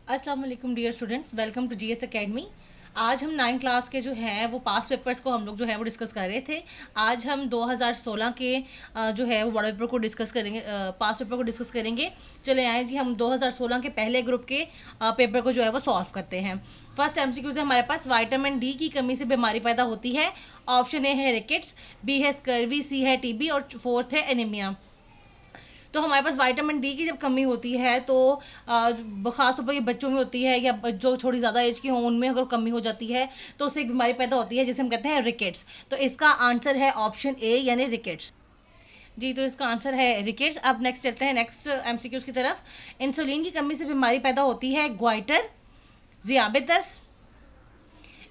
अस्सलाम वालेकुम dear students, welcome to GS academy. आज हम 9 क्लास के जो हैं वो पास पेपर्स को हम लोग जो है वो डिस्कस कर रहे थे। आज हम 2016 के जो है वो बड़े पेपर को डिस्कस करेंगे, पास पेपर को डिस्कस करेंगे। चले आए जी, हम 2016 के पहले ग्रुप के पेपर को जो है वो सॉल्व करते हैं। फर्स्ट एमसीक्यूज है हमारे पास, विटामिन डी की कमी से बीमारी पैदा होती है। ऑप्शन ए है रिकेट्स, बी है स्कर्वी, सी है टीबी और फोर्थ है एनीमिया। तो हमारे पास विटामिन डी की जब कमी होती है तो ख़ास तौर पर ये बच्चों में होती है या जो थोड़ी ज़्यादा एज की हों उनमें अगर कमी हो जाती है तो उससे एक बीमारी पैदा होती है जिसे हम कहते हैं रिकेट्स। तो इसका आंसर है ऑप्शन ए यानी रिकेट्स। जी, तो इसका आंसर है रिकेट्स। अब नेक्स्ट चलते हैं नेक्स्ट एमसीक्यूज की तरफ। इंसुलिन की कमी से बीमारी पैदा होती है ग्वाइटर, ज़ियाबितस।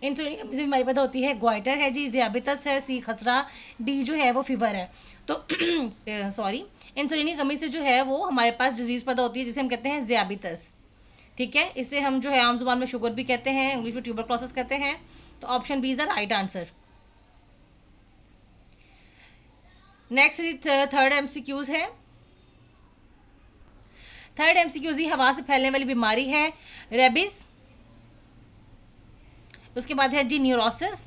इंसुलिन की कमी से बीमारी पैदा होती है ग्वाइटर है जी, ज़ियाबितस है, सी खसरा, डी जो है वो फीवर है। तो सॉरी, इंसुलिन की कमी से जो है वो हमारे पास डिजीज़ पैदा होती है जिसे हम कहते हैं ज़ियाबितस। ठीक है, इसे हम जो है आम जुबान में शुगर भी कहते हैं, इंग्लिश में ट्यूबरक्लोसिस कहते हैं। तो option B is the right answer. Next third MCQs है। थर्ड एमसीक्यूज ही हवा से फैलने वाली बीमारी है रेबिस। उसके बाद है जी न्यूरोसिस,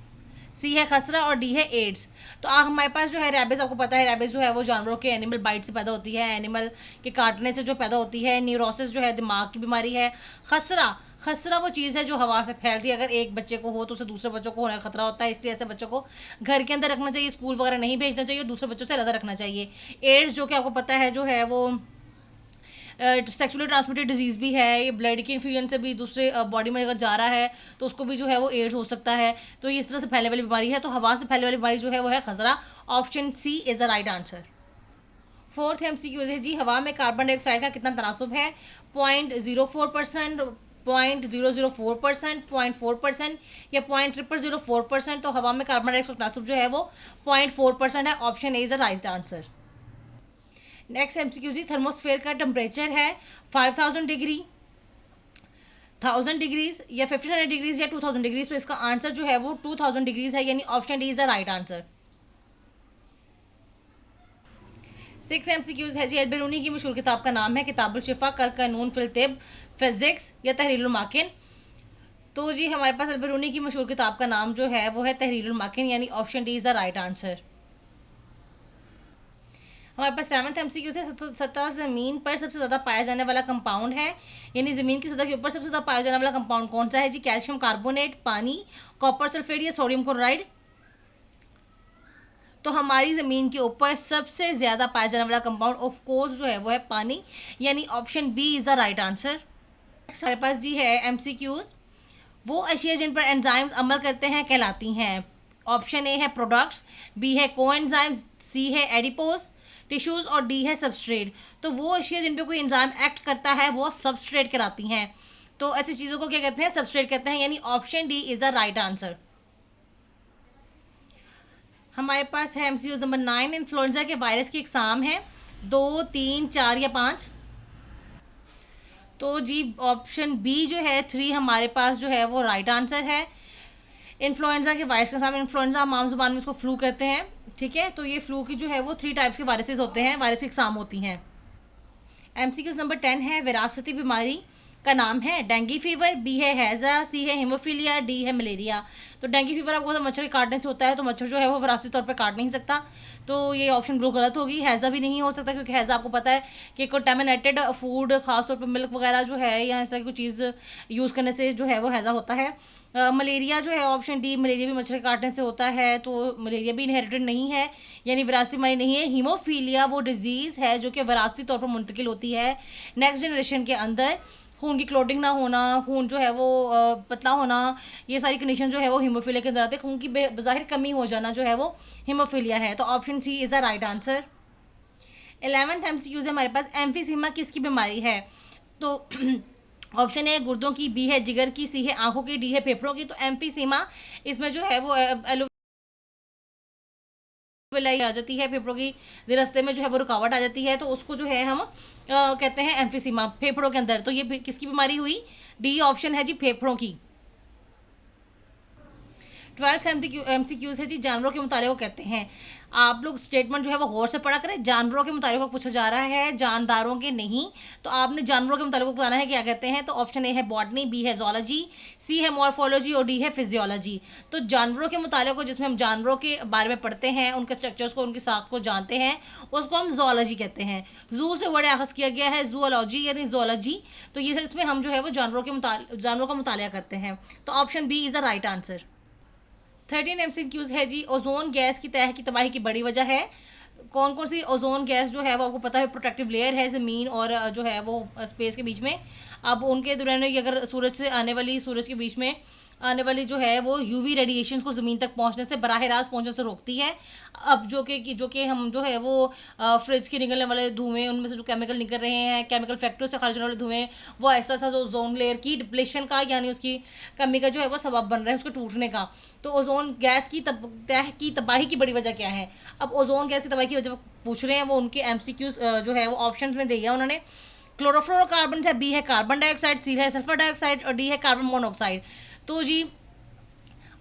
सी है खसरा और डी है एड्स। तो हमारे पास जो है रेबिस, आपको पता है रेबिस जो है वो जानवरों के एनिमल बाइट से पैदा होती है, एनिमल के काटने से जो पैदा होती है। न्यूरोसिस जो है दिमाग की बीमारी है। खसरा, खसरा वो चीज़ है जो हवा से फैलती है, अगर एक बच्चे को हो तो उसे दूसरे बच्चों को होने का खतरा होता है, इसलिए ऐसे बच्चों को घर के अंदर रखना चाहिए, स्कूल वगैरह नहीं भेजना चाहिए, दूसरे बच्चों से अलग रखना चाहिए। एड्स जो कि आपको पता है जो है वो सेक्सुअली ट्रांसमिटेड डिजीज़ भी है, ये ब्लड की इन्फ्यूजन से भी दूसरे बॉडी में अगर जा रहा है तो उसको भी जो है वो एड्स हो सकता है। तो ये इस तरह से फैलने वाली बीमारी है। तो हवा से फैलने वाली बीमारी जो है वो है खसरा। Option C is the right answer. Fourth MCQs है जी, हवा में कार्बन डाइऑक्साइड का कितना तनासुब है? 0.04%, 0.004%, 0.4% या 0.0004%। तो हवा में कार्बन डाइऑक्साइड का तनासुब जो है वो 0.4% है। Option A is the right answer. Next MCQ जी, थर्मोस्फेयर का टेम्परेचर है 5000 डिग्री, 1000 डिग्रीज या 1500 डिग्रीज या 2000 डिग्रीज। तो इसका आंसर जो है वो 2000 डिग्रीज है, यानी option D is the right answer. Six MCQs है जी, अलबरूनी की मशहूर किताब का नाम है किताबुल शिफा, कल कानून फिल तिब, फिजिक्स या तहरीरुल माकिन। तो जी हमारे पास अलबरूनी की मशहूर किताब का नाम जो है वो है तहरीरुल माकिन, यानी option D is the right answer. हमारे पास सेवंथ एमसीक्यू से सतह ज़मीन पर सबसे ज़्यादा पाया जाने वाला कंपाउंड है, यानी ज़मीन की सतह के ऊपर सबसे ज़्यादा पाया जाने वाला कंपाउंड कौन सा है जी? कैल्शियम कार्बोनेट, पानी, कॉपर सल्फेट या सोडियम क्लोराइड। तो हमारी ज़मीन के ऊपर सबसे ज़्यादा पाया जाने वाला कंपाउंड ऑफ कोर्स जो है वो है पानी, यानी option B is the right answer. हमारे पास जी है एमसीक्यूज, वो अशिया जिन पर एंजाइम्स अमल करते हैं कहलाती हैं। ऑप्शन ए है प्रोडक्ट्स, बी है कोएंजाइम्स, सी है एडिपोज टिश्यूज और डी है सबस्ट्रेट। तो वो अशिया जिन पे कोई एंजाइम एक्ट करता है वो सबस्ट्रेट कहलाती हैं। तो ऐसी चीज़ों को क्या कहते हैं? सबस्ट्रेट कहते हैं, यानी option D is the right answer. हमारे पास है एमसीक्यू नंबर 9, इन्फ्लुएंजा के वायरस की इकसाम है 2, 3, 4 या 5। तो जी ऑप्शन बी जो है 3 हमारे पास जो है वो राइट आंसर है। इन्फ्लुएंजा के वायरस का नाम, इन्फ्लुएंजा हम आम जुबान में इसको फ्लू कहते हैं। ठीक है, तो ये फ्लू की जो है वो 3 टाइप्स के वायरसेस होते हैं, वायरस की इकसाम होती हैं। एमसीक्यूज नंबर 10 है, विरासती बीमारी का नाम है डेंगू फीवर, बी है हैजा, सी है हेमोफीलिया, डी है मलेरिया। तो डेंगू फीवर आपको पता मच्छर के काटने से होता है, तो मच्छर जो है वो विरासती तौर पर काट नहीं सकता, तो ये ऑप्शन बिल्कुल गलत होगी। हैज़ा भी नहीं हो सकता क्योंकि हैज़ा आपको पता है कि कंटामिनेटेड फूड, खासतौर पर मिल्क वगैरह जो है या इस तरह की चीज़ यूज़ करने से जो है वो हैज़ा होता है। मलेरिया जो है ऑप्शन डी, मलेरिया भी मच्छर के काटने से होता है, तो मलेरिया भी इनहेरिटेड नहीं है, यानी विरासती बीमारी नहीं है। हीमोफीलिया वो डिजीज़ है जो कि विरासती तौर पर मुंतकिल होती है नेक्स्ट जनरेशन के अंदर। खून की क्लोटिंग ना होना, खून जो है वो पतला होना, ये सारी कंडीशन जो है वो हीमोफीलिया के अंदर आते हैं। खून की बज़ाहिर कमी हो जाना जो है वो हीमोफीलिया है। तो option C is the right answer. 11th MCQs है हमारे पास, एम्फीसीमा किसकी बीमारी है? तो ऑप्शन ए गुर्दों की, बी है जिगर की, सी है आंखों की, डी है फेफड़ों की। तो एम्फीसीमा इसमें जो है वो एलोवेलाई आ जाती है, फेफड़ों की रास्ते में जो है वो रुकावट आ जाती है, तो उसको जो है हम कहते हैं एम्फीसीमा, फेफड़ों के अंदर। तो ये किसकी बीमारी हुई? डी ऑप्शन है जी फेफड़ों की। 12th MCQs है जी, जानवरों के मुताले को कहते हैं। आप लोग स्टेटमेंट जो है वो गौर से पढ़ा करें। जानवरों के मुताले को पूछा जा रहा है, जानदारों के नहीं। तो आपने जानवरों के मुताले को बताना है क्या कहते हैं। तो ऑप्शन ए है बॉटनी, बी है जोलॉजी, सी है मॉर्फोलॉजी और डी है फिजियोलॉजी। तो जानवरों के मुताले को, जिसमें हम जानवरों के बारे में पढ़ते हैं, उनके स्ट्रक्चर्स को, उनकी साख को जानते हैं, उसको हम जोलॉजी कहते हैं। जू से वर्ड अखज़ किया गया है जूलॉजी यानी जोलॉजी। तो ये इसमें हम जो है वो जानवरों का मुताला करते हैं। तो option B is the right answer. 13 MCQs है जी, ओजोन गैस की तह की तबाही की बड़ी वजह है। कौन कौन सी ओजोन गैस जो है वो आपको पता है, प्रोटेक्टिव लेयर है ज़मीन और जो है वो स्पेस के बीच में। अब उनके दौरान अगर सूरज के बीच में आने वाली जो है वो यूवी रेडिएशंस को ज़मीन तक पहुंचने से, बराह रास्त पहुंचने से रोकती है। अब जो कि हम जो है वो फ्रिज के निकलने वाले धुएं, उनमें से जो केमिकल निकल रहे हैं, केमिकल फैक्ट्री से खारिज होने वाले धुएं, वो ऐसा जो ओजोन लेयर की डिप्लेशन का यानी उसकी कमी का जो है वो सबब बन रहा है, उसके टूटने का। तो ओजोन गैस की तह की तबाही की बड़ी वजह क्या है। अब ओजोन गैस की तबाही की वजह पूछ रहे हैं, वो उनके MCQs जो है वो ऑप्शन में दिया उन्होंने। क्लोरोफ्लोरोकार्बन है, बी है कार्बन डाइऑक्साइड, सी है सल्फर डाइऑक्साइड और डी है कार्बन मोनोऑक्साइड। तो जी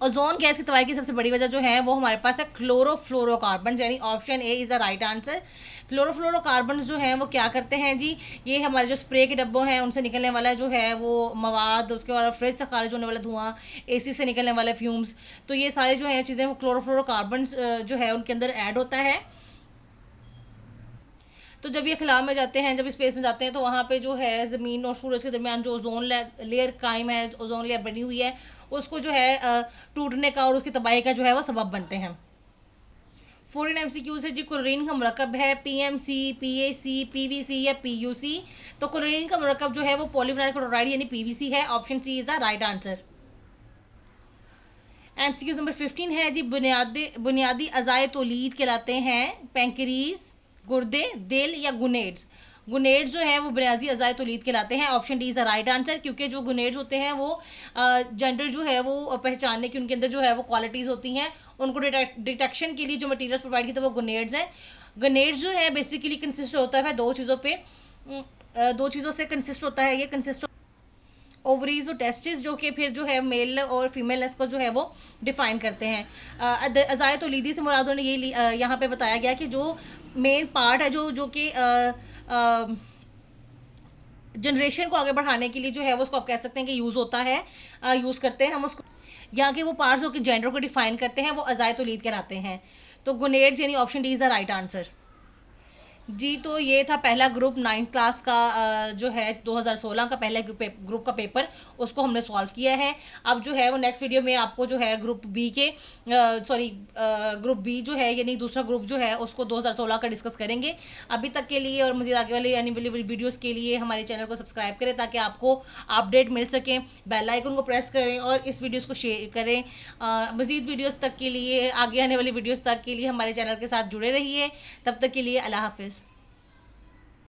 ओजोन गैस की तबाही की सबसे बड़ी वजह जो है वो हमारे पास है क्लोरोफ्लोरोकार्बन, यानी option A is the right answer. Chlorofluorocarbon जो हैं वो क्या करते हैं जी, ये हमारे जो स्प्रे के डब्बों हैं उनसे निकलने वाला जो है वो मवाद, उसके बाद फ्रिज से खारिज होने वाला धुआं, AC से निकलने वाले फ्यूम्स, तो ये सारी जो है चीज़ें वो क्लोरोफ्लोरोकार्बन जो है उनके अंदर ऐड होता है। तो जब ये खिला में जाते हैं, जब स्पेस में जाते हैं, तो वहाँ पे जो है ज़मीन और सूरज के दरमियान जो ओजोन लेयर कायम है, ओजोन लेयर बनी हुई है, उसको जो है टूटने का और उसकी तबाही का जो है वो सबब बनते हैं। 14 MCQs है जी, क्लोरीन का मरकब है PMC, PAC, PVC या PUC। तो क्लोरीन का मरकब जो है वो पॉलीविनाइल क्लोराइड यानी PVC है। Option C is the right answer. MCQ number 15 है जी, बुनियादी अज़ाए तौलीद कहलाते हैं पैंक्रीज, गुर्दे, दिल या गुनेड्स। गुनेड्स जो है वो बुनियादी अज़ाए तौलीद कहलाते हैं। Option D is the right answer, क्योंकि जो गुनेड्स होते हैं वो जेंडर जो है वो पहचानने की उनके अंदर जो है वो क्वालिटीज़ होती हैं। उनको डिटेक्शन के लिए जो मटीरियल्स प्रोवाइड किए थे वो गुनेड्स हैं। गुनेड्स जो है बेसिकली कंसिस्ट होता है दो चीज़ों से कंसिस्ट होता है। ये कंसिस्ट ओवरीज और टेस्टिस, जो कि फिर जो है मेल और फीमेलनेस को जो है वो डिफाइन करते हैं। अज़ाए तौलीदी से मुराद ने ये यहाँ पे बताया गया कि जो मेन पार्ट है जो कि जनरेशन को आगे बढ़ाने के लिए जो है वो उसको आप कह सकते हैं कि यूज़ होता है, यूज़ करते हैं हम उसको। यहाँ के वो पार्ट्स जो कि जेंडर को डिफाइन करते हैं वो अज़ाए तौलीद कहलाते हैं। तो गुनेड्स यानी option D is the right answer जी। तो ये था पहला ग्रुप 9th क्लास का जो है 2016 का पहला ग्रुप का पेपर, उसको हमने सॉल्व किया है। अब जो है वो नेक्स्ट वीडियो में आपको जो है ग्रुप बी जो है यानी दूसरा ग्रुप जो है उसको 2016 का डिस्कस करेंगे। अभी तक के लिए और मज़ीद आगे वाली आने वाली वीडियोज़ के लिए हमारे चैनल को सब्सक्राइब करें ताकि आपको अपडेट मिल सकें। बेल आइकन को प्रेस करें और इस वीडियोज़ को शेयर करें। मज़ीद वीडियोज़ तक के लिए, आगे आने वाली वीडियोज़ तक के लिए हमारे चैनल के साथ जुड़े रहिए। तब तक के लिए अल्लाह हाफ़िज़।